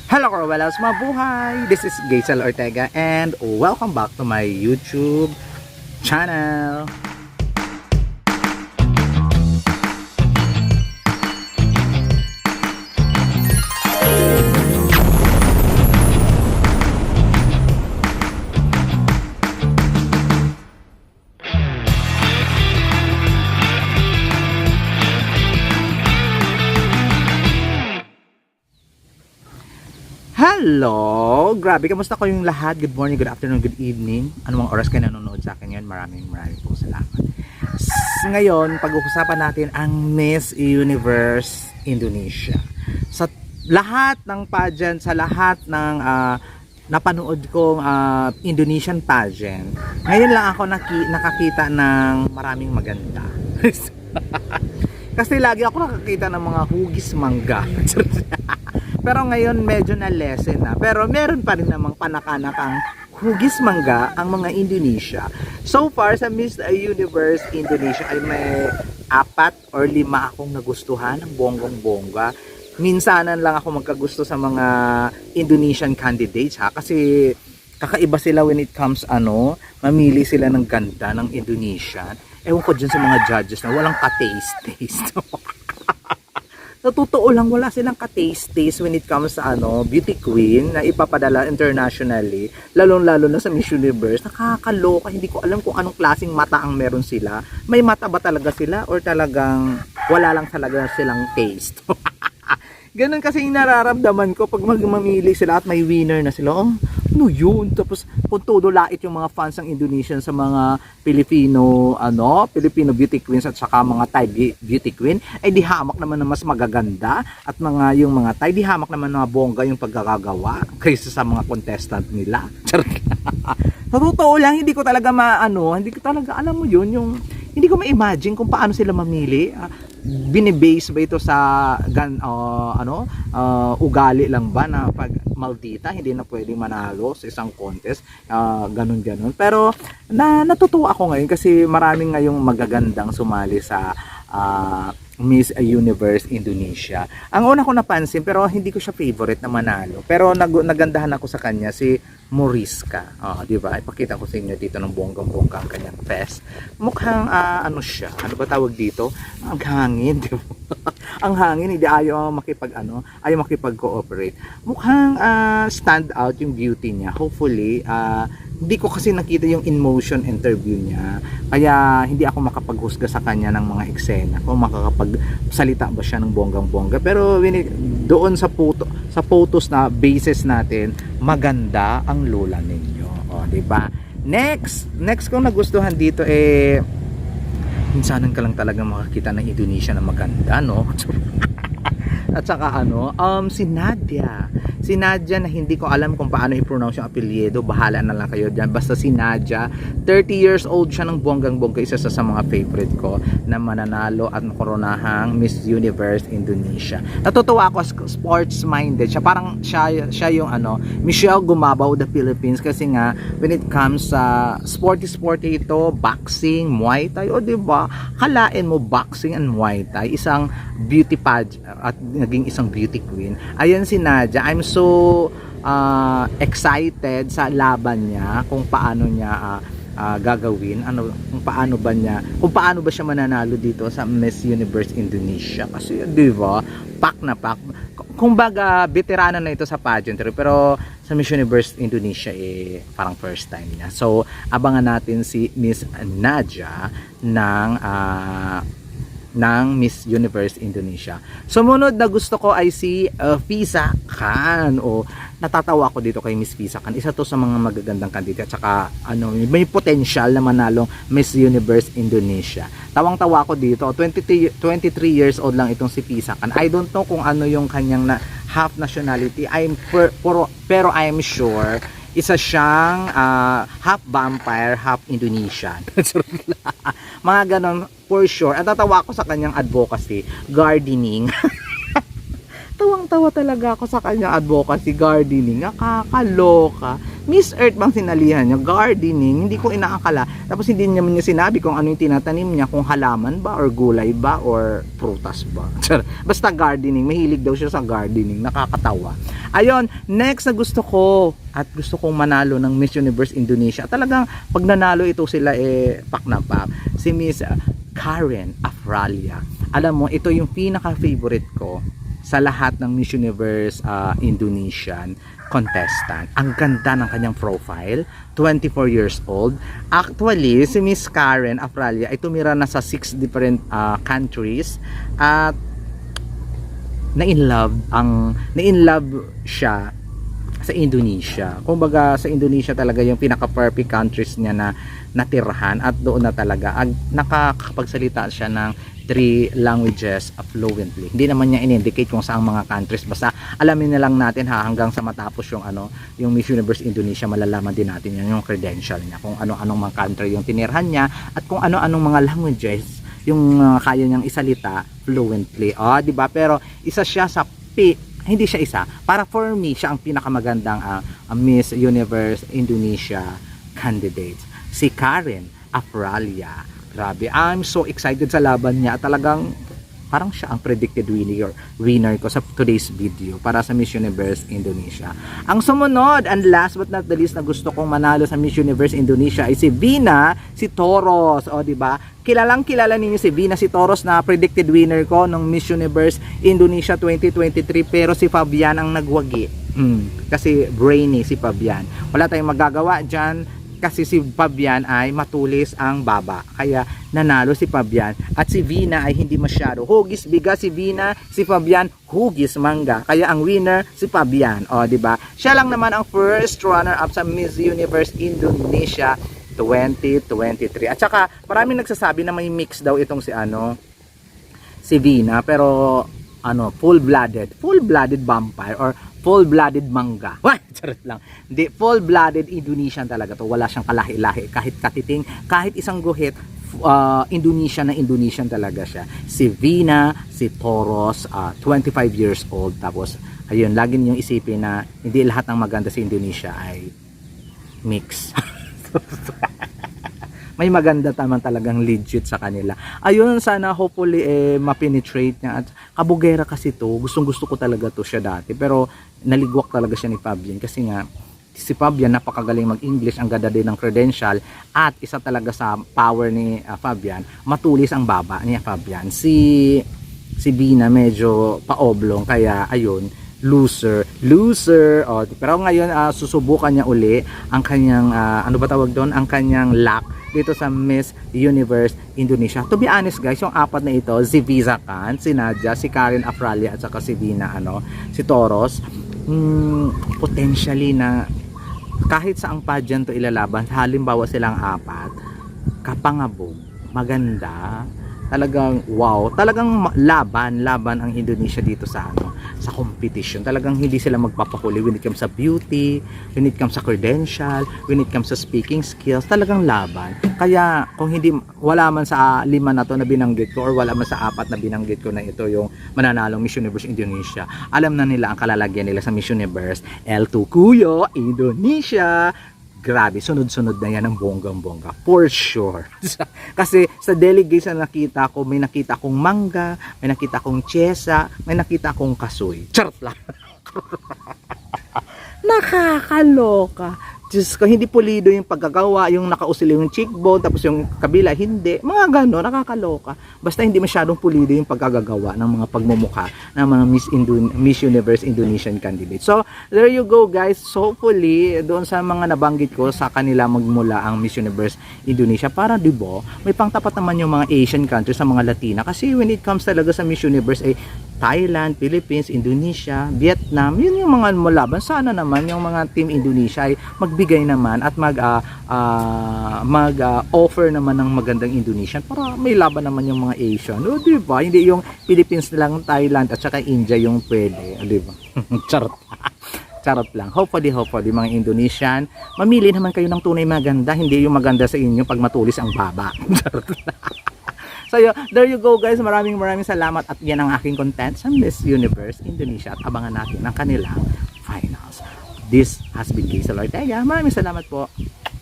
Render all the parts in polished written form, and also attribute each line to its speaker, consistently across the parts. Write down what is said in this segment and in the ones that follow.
Speaker 1: Hello Corwelas, mabuhay! This is Gaisel Ortega and welcome back to my YouTube channel. Hello! Grabe, kamusta kayong lahat? Good morning, good afternoon, good evening. Anumang oras kayo nanonood sa akin yun, maraming po salamat. Ngayon, pag-uusapan natin ang Miss Universe Indonesia. Sa lahat ng pageant, sa lahat ng napanood kong Indonesian pageant, ngayon lang ako nakakita ng maraming maganda. Kasi lagi ako nakakita ng mga hugis mangga. Pero ngayon medyo na lesson na. Pero meron pa rin namang panakanakang hugis mangga ang mga Indonesia. So far sa Miss Universe Indonesia ay may 4 or 5 akong nagustuhan ng bonggang-bongga. Minsanan lang ako magkagusto sa mga Indonesian candidates ha, kasi kakaiba sila when it comes mamili sila ng ganda ng Indonesian. Ewan ko dyan sa mga judges na walang ka-taste. Sa totoo lang, wala silang ka-taste when it comes sa beauty queen na ipapadala internationally, lalong-lalo na sa Miss Universe. Nakakaloka, hindi ko alam kung anong klaseng mata ang meron sila. May mata ba talaga sila or talagang wala lang talaga silang taste? Ganun kasi yung nararamdaman ko pag mamili sila at may winner na sila. Oh, ano yun? Tapos kung todo lait yung mga fans ng Indonesian sa mga Filipino beauty queens at saka mga Thai beauty queen, ay di hamak naman na mas magaganda at yung mga Thai di hamak naman na bongga yung pagkakagawa kaysa sa mga contestant nila. Sa totoo lang, hindi ko talaga hindi ko talaga alam mo yun, yung hindi ko ma-imagine kung paano sila mamili. Binibase ba ito sa ugali lang ba na pag maldita hindi na pwedeng manalo sa isang contest, ganun. Pero natutuwa ako ngayon kasi maraming ngayong magagandang sumali sa Miss Universe Indonesia. Ang una ko napansin, pero hindi ko siya favorite na manalo, pero nagandahan ako sa kanya, si Moriska. Di ba? Ipakita ko sa inyo dito ng bonggang-bonggang kanyang fest. Mukhang siya. Ano ba tawag dito? Ang hangin, di ba? Ang hangin, hindi ayaw makipag-cooperate. Mukhang stand out yung beauty niya. Hopefully, hindi ko kasi nakita yung in-motion interview niya. Kaya hindi ako makapaghusga sa kanya ng mga eksena. Kung makakapagsalita ba siya ng bonggang-bongga. Pero doon sa photos na basis natin, maganda ang lula ninyo. Di ba? Next kong nagustuhan dito minsanan ka lang talaga makakita ng Indonesia na maganda, no? At saka si Nadia na hindi ko alam kung paano i-pronounce yung apelyido, bahala na lang kayo dyan, basta si Nadia, 30 years old siya ng bonggang-bongga, isa sa mga favorite ko na mananalo at makoronahang Miss Universe Indonesia. Natutuwa ako, sports minded siya, parang siya yung Michelle Gumabaw the Philippines, kasi nga when it comes sa sporty ito, boxing, Muay Thai, diba, kalain mo boxing and Muay Thai, isang beauty pageant at naging isang beauty queen. Ayan si Nadia, I'm so excited sa laban niya, kung paano niya gagawin, kung paano ba siya mananalo dito sa Miss Universe Indonesia, kasi di ba, pak na pak, kumbaga veterana na ito sa pageantry, pero sa Miss Universe Indonesia parang first time niya. So abangan natin si Miss Nadia ng Miss Universe Indonesia. Sumunod na gusto ko ay si Fiza Khan. Natatawa ako dito kay Miss Fiza Khan. Isa to sa mga magagandang candidate, at saka may potential na manalong Miss Universe Indonesia. Tawang-tawa ako dito. 23 years old lang itong si Fiza Khan. I don't know kung ano yung kanyang half nationality. Pero I'm sure isa siyang half vampire, half Indonesian. Mga ganon for sure. At tatawa ako sa kanyang advocacy, gardening. Tawang-tawa talaga ako sa kanyang advocacy, gardening. Nakakaloka. Miss Earth bang sinalihan niya? Gardening, hindi ko inaakala. Tapos hindi naman niya sinabi kung ano yung tinatanim niya, kung halaman ba, or gulay ba, or prutas ba. Basta gardening, mahilig daw siya sa gardening, nakakatawa. Ayun, next na gusto ko, at gusto kong manalo ng Miss Universe Indonesia. Talagang pag nanalo ito sila, pak na pak. Si Miss Karen Afralia. Alam mo, ito yung pinaka-favorite ko sa lahat ng Miss Universe Indonesian contestant. Ang ganda ng kanyang profile, 24 years old. Actually, si Miss Karen Afralia ay tumira na sa 6 different countries at na-in-love siya sa Indonesia. Kumbaga sa Indonesia talaga yung pinaka-perfect countries niya na natirhan at doon na talaga nakakapagsalita siya ng 3 languages fluently. Hindi naman niya in-indicate kung saang mga countries, basta alamin na lang natin hanggang sa matapos yung Miss Universe Indonesia, malalaman din natin yung credential niya, kung ano-anong mga country yung tinirhan niya at kung ano-anong mga languages yung kaya niyang isalita fluently. Di ba? Pero isa siya sa hindi siya isa. Para for me, siya ang pinakamagandang Miss Universe Indonesia candidate. Si Karen Afralia. Grabe, I'm so excited sa laban niya. Talagang parang siya ang predicted winner ko sa today's video para sa Miss Universe Indonesia. Ang sumunod and last but not the least na gusto kong manalo sa Miss Universe Indonesia ay si Vina Sitoros. Di ba? Kilalang kilala ninyo si Vina Sitoros na predicted winner ko ng Miss Universe Indonesia 2023, pero si Fabian ang nagwagi. Kasi brainy si Fabian. Wala tayong magagawa diyan. Kasi si Fabian ay matulis ang baba, kaya nanalo si Fabian. At si Vina ay hindi masyado hugis biga, si Vina, si Fabian hugis mangga, kaya ang winner si Fabian. Di ba? Siya lang naman ang first runner up sa Miss Universe Indonesia 2023. At saka maraming nagsasabi na may mix daw itong si Vina, pero full-blooded vampire or full-blooded mangga. Charot lang. Hindi, full-blooded Indonesian talaga to. Wala siyang kalahi-lahi, kahit katiting, kahit isang guhit, Indonesian na Indonesian talaga siya. Si Vina Sitoros, 25 years old. Tapos, ayun, lagi niyong isipin na hindi lahat ng maganda sa Indonesia ay mix. May maganda naman talagang legit sa kanila. Ayun, sana hopefully ma-penetrate niya. At kabugera kasi to, gustong-gusto ko talaga to siya dati. Pero naligwak talaga siya ni Fabian kasi nga si Fabian napakagaling mag-English, ang ganda din ng credential, at isa talaga sa power ni Fabian, matulis ang baba niya Fabian. Si Bina medyo paoblong, kaya ayun, loser. Pero ngayon susubukan niya uli ang kanyang ang kanyang luck dito sa Miss Universe Indonesia. To be honest guys, yung apat na ito, si Visa Khan, si Nadia, si Karen Afralia at saka si Vina si Toros, potentially na kahit saang pageant to ilalaban, halimbawa silang apat, kapangabog, maganda, talagang wow, talagang laban ang Indonesia dito sa competition. Talagang hindi sila magpapahuli when it comes sa beauty, when it comes sa credential, when it comes sa speaking skills, talagang laban. Kaya kung wala man sa 5 na to na binanggit ko, or wala man sa 4 na binanggit ko na ito yung mananalong Miss Universe Indonesia, alam na nila ang kalalagyan nila sa Miss Universe L2 Kuyo Indonesia. Grabe, sunod-sunod na yan ng bonggang-bongga. For sure. Kasi sa delegates na nakita ko, may nakita kong mangga, may nakita kong chesa, may nakita kong kasoy. Charot lang. Nakakaloka. Diyos ko, hindi pulido yung pagkagawa, yung nakausil yung cheekbone, tapos yung kabila, hindi. Mga gano'n, nakakaloka. Basta hindi masyadong pulido yung pagkagagawa ng mga pagmumukha ng mga Miss Universe Indonesian candidates. So, there you go guys. So, hopefully, doon sa mga nabanggit ko, sa kanila magmula ang Miss Universe Indonesia. Para, diba, may pangtapat naman yung mga Asian countries sa mga Latina. Kasi when it comes talaga sa Miss Universe, Thailand, Philippines, Indonesia, Vietnam, yun yung mga mulaban. Sana naman yung mga team Indonesia ay magbigay naman at mag-offer naman ng magandang Indonesian para may laban naman yung mga Asian. O, diba? Hindi yung Philippines lang, Thailand at saka India yung pwede. O, diba? Charot lang. Hopefully, mga Indonesian, mamili naman kayo ng tunay maganda, hindi yung maganda sa inyo pag matulis ang baba. Charot lang. So there you go guys, maraming salamat at yan ang aking content sa Miss Universe Indonesia at abangan natin ang kanilang finals. This has been Hazel Ortega. Maraming salamat po.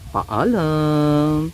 Speaker 1: Paalam.